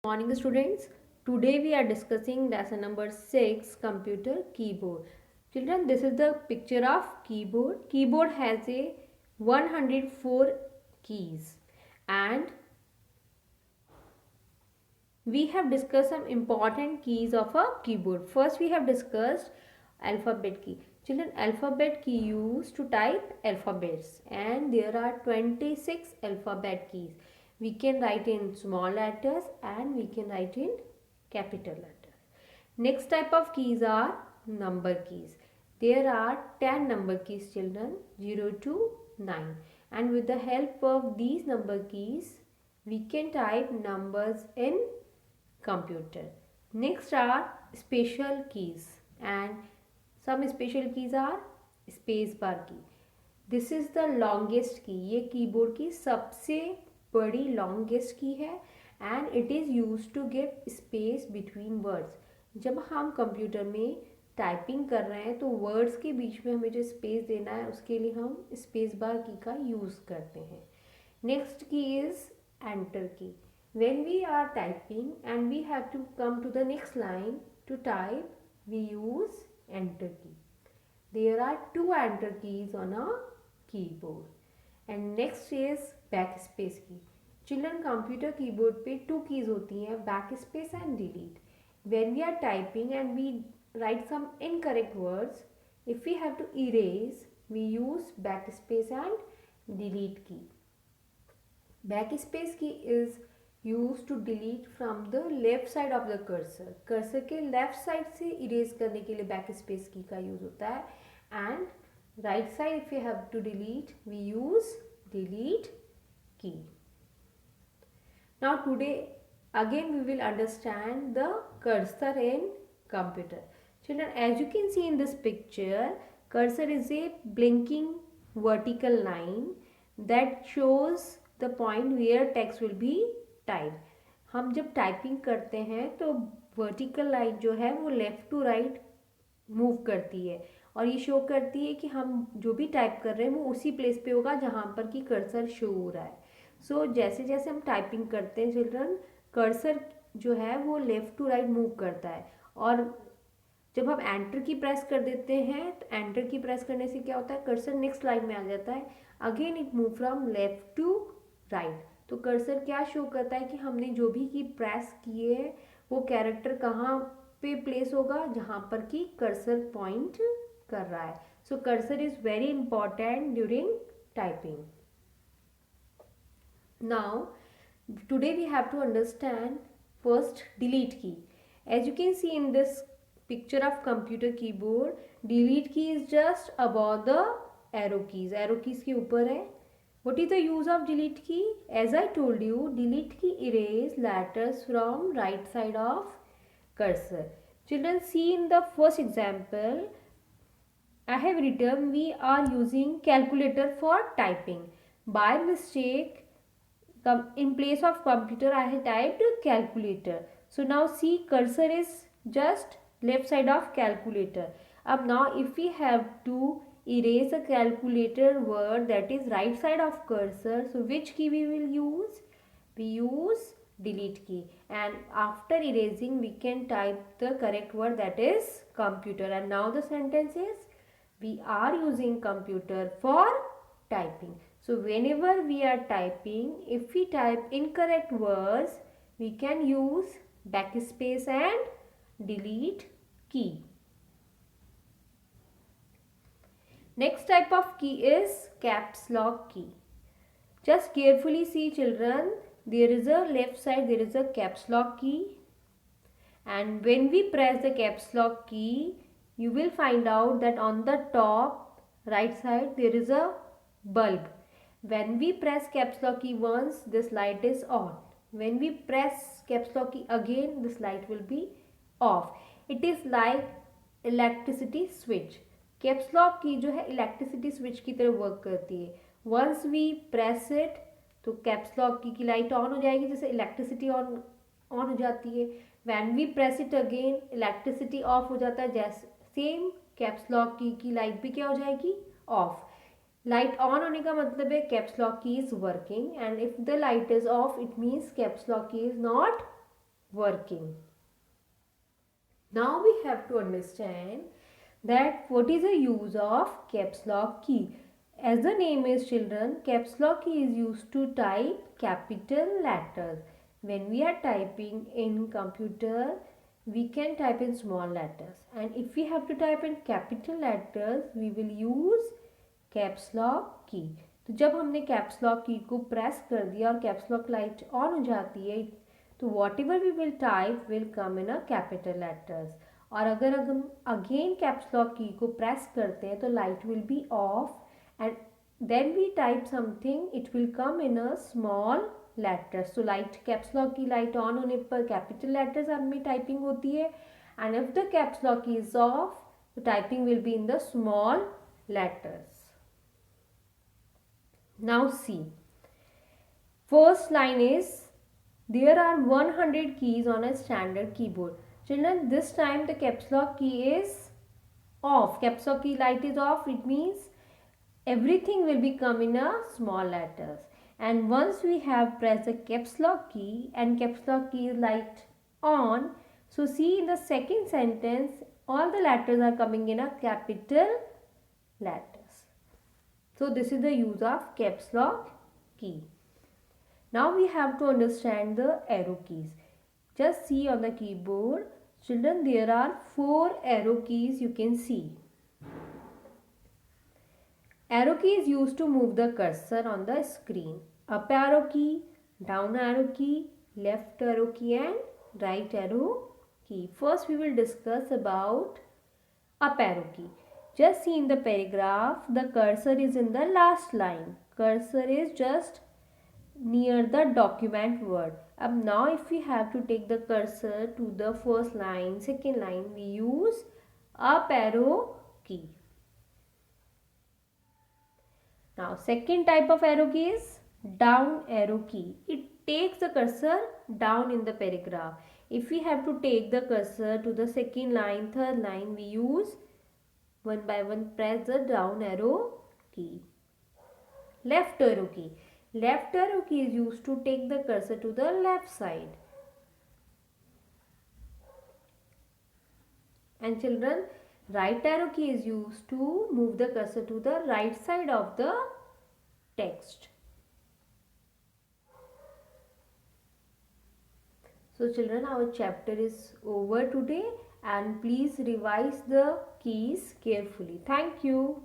Morning students. Today we are discussing lesson number 6, computer keyboard. Children, this is the picture of keyboard. Keyboard has a 104 keys and we have discussed some important keys of a keyboard. First we have discussed alphabet key. Children, alphabet key used to type alphabets and there are 26 alphabet keys. We can write in small letters and we can write in capital letters. Next type of keys are number keys. There are 10 number keys, children, 0 to 9, and with the help of these number keys we can type numbers in computer. Next are special keys, and some special keys are space bar key. This is the longest key, ये keyboard की सबसे बड़ी longest key है and it is use to give space between words. जब हम computer में typing कर रहे हैं तो वर्ड्स के बीच में हमें जो स्पेस देना है उसके लिए हम स्पेस बार की का यूज़ करते हैं. नेक्स्ट की इज़ एंटर की. When we are typing and we have to come to the next line to type, we use enter key. There are two enter keys on a keyboard. And next is backspace key. Children, computer keyboard पे two keys होती हैं, backspace and delete. When we are typing and we write some incorrect words, if we have to erase, we use backspace and delete key. Backspace key is used to delete from the left side of the cursor. Cursor के left side से erase करने के लिए back space की का use होता है. And right side if you have to delete we use delete key. Now today again we will understand the cursor in computer. Children, as you can see in this picture, cursor is a blinking vertical line that shows the point where text will be type. हम जब typing करते हैं तो vertical line जो है वो left to right move करती है और ये शो करती है कि हम जो भी टाइप कर रहे हैं वो उसी प्लेस पे होगा जहाँ पर कि कर्सर शो हो रहा है. सो जैसे जैसे हम टाइपिंग करते हैं चिल्ड्रन, कर्सर जो है वो लेफ़्ट टू राइट मूव करता है. और जब हम एंटर की प्रेस कर देते हैं तो एंटर की प्रेस करने से क्या होता है, कर्सर नेक्स्ट लाइन में आ जाता है. Again it move from left to right. तो कर्सर क्या शो करता है कि हमने जो भी की प्रेस किए है वो कैरेक्टर कहाँ पे प्लेस होगा जहाँ पर कि कर्सर पॉइंट कर रहा है. So cursor is very important during typing. Now today we have to understand first delete key. As you can see in this picture of computer keyboard, delete key is just about the arrow keys. Arrow keys के ऊपर है. What is the use of delete key? As I told you, delete key erase letters from right side of cursor. Children, see in the first example, I have written we are using calculator for typing. By mistake, in place of computer, I have typed calculator. So now see, cursor is just left side of calculator. Now if we have to erase a calculator word that is right side of cursor, so which key we will use? We use delete key, and after erasing we can type the correct word, that is computer. And now the sentence is we are using computer for typing. So whenever we are typing, if we type incorrect words, we can use backspace and delete key. Next type of key is caps lock key. Just carefully see children, there is a left side, there is a caps lock key, and when we press the caps lock key, you will find out that on the top right side there is a bulb. When we press caps lock key once, this light is on. When we press caps lock key again, this light will be off. It is like electricity switch. Caps lock की जो है electricity switch की तरह work करती है. Once we press it तो caps lock की light on हो जाएगी, जैसे इलेक्ट्रिसिटी ऑन हो जाती है. When we press it again electricity off हो जाता है. जैसे सेम कैप्स लॉक की लाइट भी क्या हो जाएगी, ऑफ. लाइट ऑन होने का मतलब है caps lock key is working, and if the light is off it means caps lock key is not working. Now we have to understand that what is the use of caps lock key. As the name is, children, caps lock key is used to type capital letters. When we are typing in computer, we can type in small letters, and if we have to type in capital letters, we will use caps lock की. तो जब हमने caps lock की को press कर दिया और caps lock light on हो जाती है, तो whatever we will type will come in a capital letters. और अगर हम अगेन कैप्स लॉक की को प्रेस करते हैं तो light will be off and then we type something, it will come in a small letters. तो light caps lock की लाइट ऑन होने पर कैपिटल लेटर्स में टाइपिंग होती है, and if the caps lock is off, the typing will be in the small letters. Now see, first line is there are 100 keys on a standard keyboard. Children, this time the caps lock key is off. Caps lock key light is off. It means everything will become in a small letters. And once we have pressed the caps lock key and caps lock key is light on, so see in the second sentence all the letters are coming in a capital letters. So this is the use of caps lock key. Now we have to understand the arrow keys. Just see on the keyboard, children, there are 4 arrow keys you can see. Arrow key is used to move the cursor on the screen. Up arrow key, down arrow key, left arrow key and right arrow key. First we will discuss about up arrow key. Just see in the paragraph, the cursor is in the last line. Cursor is just near the document word. Now if we have to take the cursor to the first line, second line, we use up arrow key. Now second type of arrow key is down arrow key. It takes the cursor down in the paragraph. If we have to take the cursor to the second line, third line, we use one by one press the down arrow key. Left arrow key. Left arrow key is used to take the cursor to the left side. And children, right arrow key is used to move the cursor to the right side of the text. So children, our chapter is over today, and please revise the keys carefully. Thank you.